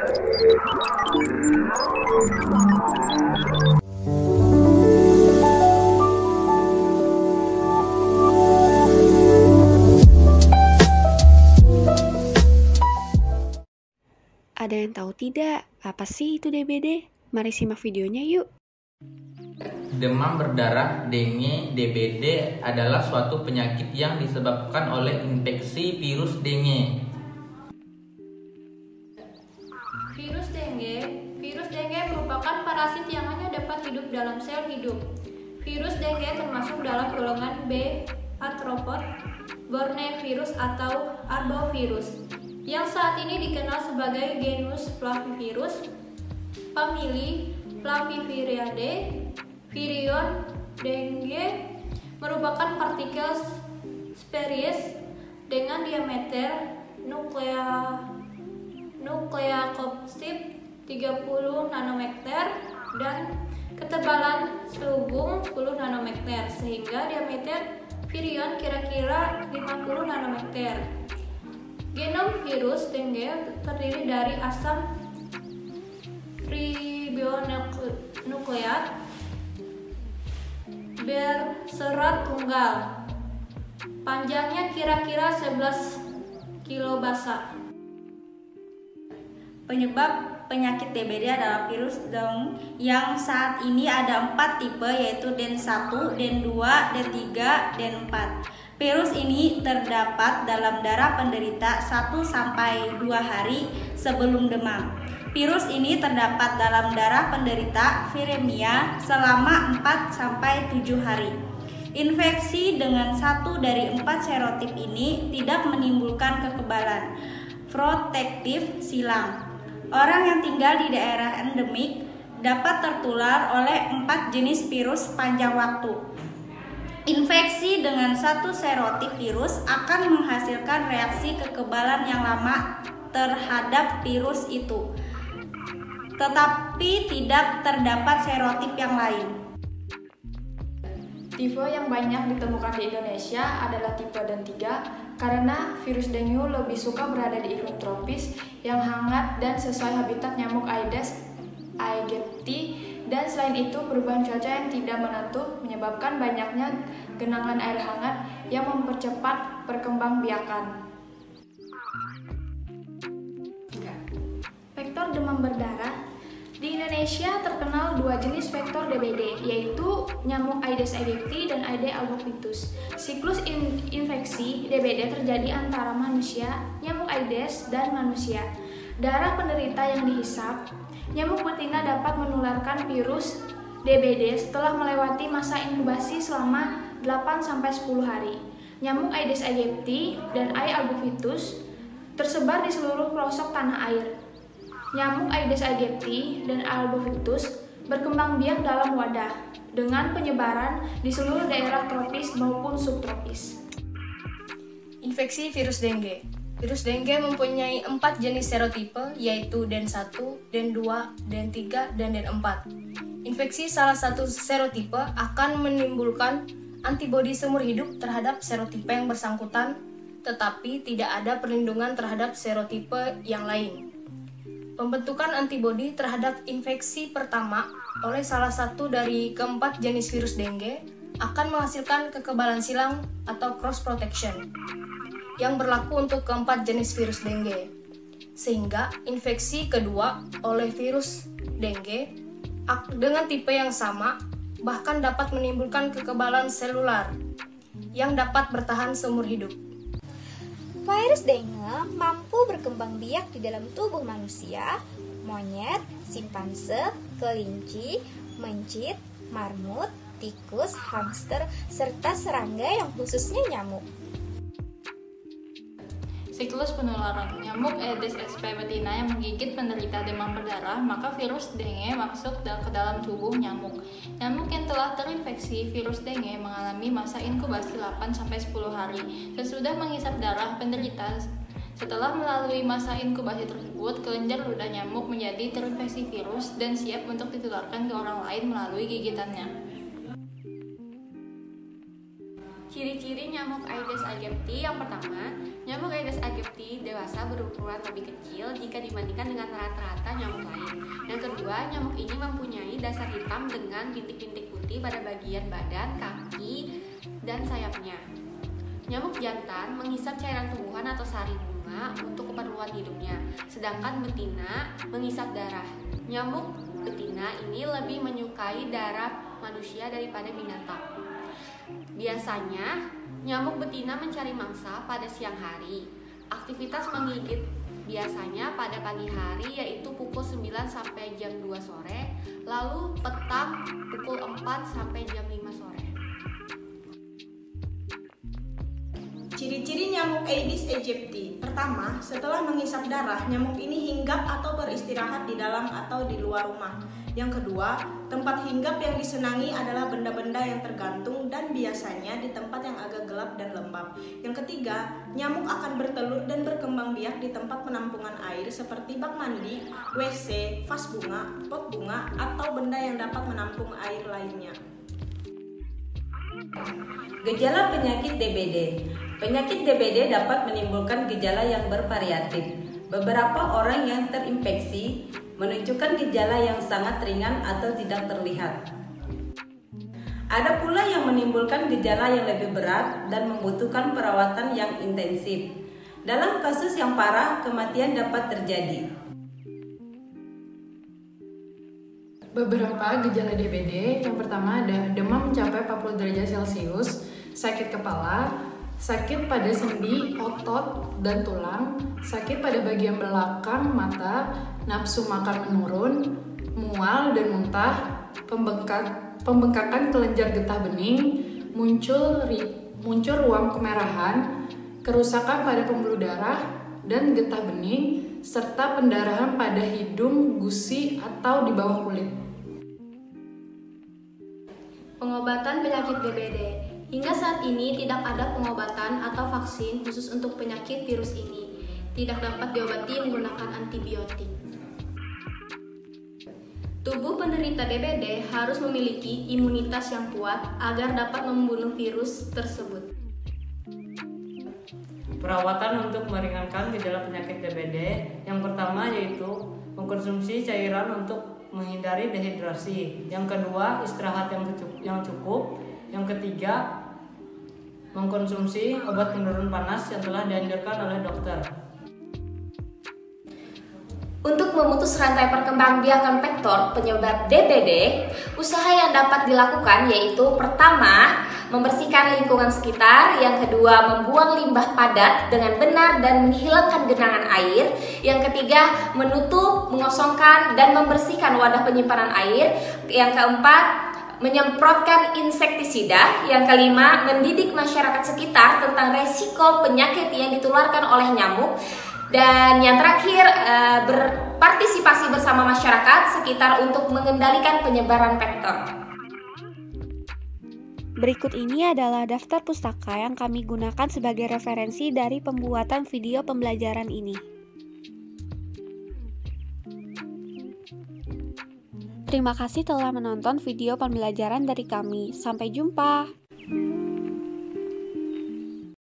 Ada yang tahu tidak, apa sih itu DBD? Mari simak videonya yuk. Demam berdarah, dengue, DBD adalah suatu penyakit yang disebabkan oleh infeksi virus dengue. Virus dengue merupakan parasit yang hanya dapat hidup dalam sel hidup. Virus dengue termasuk dalam golongan B, arthropod, bornevirus atau arbovirus, yang saat ini dikenal sebagai genus Flavivirus, famili Flaviviridae. Virion dengue merupakan partikel spheres dengan diameter nukleokopsid 30 nanometer dan ketebalan selubung 10 nanometer, sehingga diameter virion kira-kira 50 nanometer. Genom virus dengue terdiri dari asam ribonukleat berserat tunggal, panjangnya kira-kira 11 kilobasa. Penyebab penyakit DBD adalah virus dengue yang saat ini ada 4 tipe, yaitu DEN1, DEN2, DEN3, DEN4. Virus ini terdapat dalam darah penderita 1-2 hari sebelum demam. Virus ini terdapat dalam darah penderita viremia selama 4-7 hari. Infeksi dengan 1 dari 4 serotip ini tidak menimbulkan kekebalan protektif silang. Orang yang tinggal di daerah endemik dapat tertular oleh 4 jenis virus sepanjang waktu. Infeksi dengan 1 serotip virus akan menghasilkan reaksi kekebalan yang lama terhadap virus itu, tetapi tidak terdapat serotip yang lain. Tipe yang banyak ditemukan di Indonesia adalah tipe DEN3 karena virus dengue lebih suka berada di iklim tropis yang hangat dan sesuai habitat nyamuk Aedes aegypti, dan selain itu perubahan cuaca yang tidak menentu menyebabkan banyaknya genangan air hangat yang mempercepat perkembangbiakan. Vektor demam berdarah. Di Indonesia terkenal 2 jenis vektor DBD, yaitu nyamuk Aedes aegypti dan Aedes albopictus. Siklus infeksi DBD terjadi antara manusia, nyamuk Aedes, dan manusia. Darah penderita yang dihisap, nyamuk betina dapat menularkan virus DBD setelah melewati masa inkubasi selama 8-10 hari. Nyamuk Aedes aegypti dan Aedes albopictus tersebar di seluruh pelosok tanah air. Nyamuk Aedes aegypti dan albopictus berkembang biak dalam wadah dengan penyebaran di seluruh daerah tropis maupun subtropis. Infeksi virus dengue. Virus dengue mempunyai 4 jenis serotipe, yaitu DEN1, DEN2, DEN3, dan DEN4. Infeksi salah satu serotipe akan menimbulkan antibodi seumur hidup terhadap serotipe yang bersangkutan, tetapi tidak ada perlindungan terhadap serotipe yang lain. Pembentukan antibodi terhadap infeksi pertama oleh salah satu dari keempat jenis virus dengue akan menghasilkan kekebalan silang atau cross protection yang berlaku untuk keempat jenis virus dengue, sehingga infeksi kedua oleh virus dengue dengan tipe yang sama bahkan dapat menimbulkan kekebalan selular yang dapat bertahan seumur hidup. Virus dengue mampu berkembang biak di dalam tubuh manusia, monyet, simpanse, kelinci, mencit, marmut, tikus, hamster, serta serangga yang khususnya nyamuk. Siklus penularan. Nyamuk Aedes aegypti betina yang menggigit penderita demam berdarah, maka virus dengue masuk ke dalam tubuh nyamuk. Nyamuk yang telah terinfeksi virus dengue mengalami masa inkubasi 8-10 hari sesudah menghisap darah penderita. Setelah melalui masa inkubasi tersebut, kelenjar ludah nyamuk menjadi terinfeksi virus dan siap untuk ditularkan ke orang lain melalui gigitannya. Ciri-ciri nyamuk Aedes aegypti yang pertama, nyamuk Aedes aegypti dewasa berukuran lebih kecil jika dibandingkan dengan rata-rata nyamuk lain. Yang kedua, nyamuk ini mempunyai dasar hitam dengan bintik-bintik putih pada bagian badan, kaki, dan sayapnya. Nyamuk jantan menghisap cairan tumbuhan atau sari bunga untuk keperluan hidupnya, sedangkan betina menghisap darah. Nyamuk betina ini lebih menyukai darah manusia daripada binatang. Biasanya, nyamuk betina mencari mangsa pada siang hari. Aktivitas menggigit biasanya pada pagi hari yaitu pukul 9 sampai jam 2 sore, lalu petang pukul 4 sampai jam 5 sore. Ciri-ciri nyamuk Aedes aegypti. Pertama, setelah menghisap darah, nyamuk ini hinggap atau beristirahat di dalam atau di luar rumah. Yang kedua, tempat hinggap yang disenangi adalah benda-benda yang tergantung dan biasanya di tempat yang agak gelap dan lembab. Yang ketiga, nyamuk akan bertelur dan berkembang biak di tempat penampungan air seperti bak mandi, WC, vas bunga, pot bunga, atau benda yang dapat menampung air lainnya. Gejala penyakit DBD. Penyakit DBD dapat menimbulkan gejala yang bervariatif. Beberapa orang yang terinfeksi menunjukkan gejala yang sangat ringan atau tidak terlihat. Ada pula yang menimbulkan gejala yang lebih berat dan membutuhkan perawatan yang intensif. Dalam kasus yang parah, kematian dapat terjadi. Beberapa gejala DBD, yang pertama ada demam mencapai 40 derajat Celcius, sakit kepala, sakit pada sendi, otot, dan tulang, sakit pada bagian belakang mata, nafsu makan menurun, mual dan muntah, pembengkakan kelenjar getah bening, muncul ruam kemerahan, kerusakan pada pembuluh darah dan getah bening, serta pendarahan pada hidung, gusi, atau di bawah kulit. Pengobatan penyakit DBD. Hingga saat ini tidak ada pengobatan atau vaksin khusus untuk penyakit virus ini. Tidak dapat diobati menggunakan antibiotik. Tubuh penderita DBD harus memiliki imunitas yang kuat agar dapat membunuh virus tersebut. Perawatan untuk meringankan gejala penyakit DBD yang pertama yaitu mengkonsumsi cairan untuk menghindari dehidrasi. Yang kedua, istirahat yang cukup. Yang ketiga, mengkonsumsi obat penurun panas yang telah dianjurkan oleh dokter. Untuk memutus rantai perkembangbiakan vektor penyebab DBD, usaha yang dapat dilakukan yaitu pertama, membersihkan lingkungan sekitar, yang kedua, membuang limbah padat dengan benar dan menghilangkan genangan air, yang ketiga, menutup, mengosongkan, dan membersihkan wadah penyimpanan air, yang keempat, menyemprotkan insektisida, yang kelima, mendidik masyarakat sekitar tentang resiko penyakit yang ditularkan oleh nyamuk, dan yang terakhir, berpartisipasi bersama masyarakat sekitar untuk mengendalikan penyebaran vektor. Berikut ini adalah daftar pustaka yang kami gunakan sebagai referensi dari pembuatan video pembelajaran ini. Terima kasih telah menonton video pembelajaran dari kami. Sampai jumpa.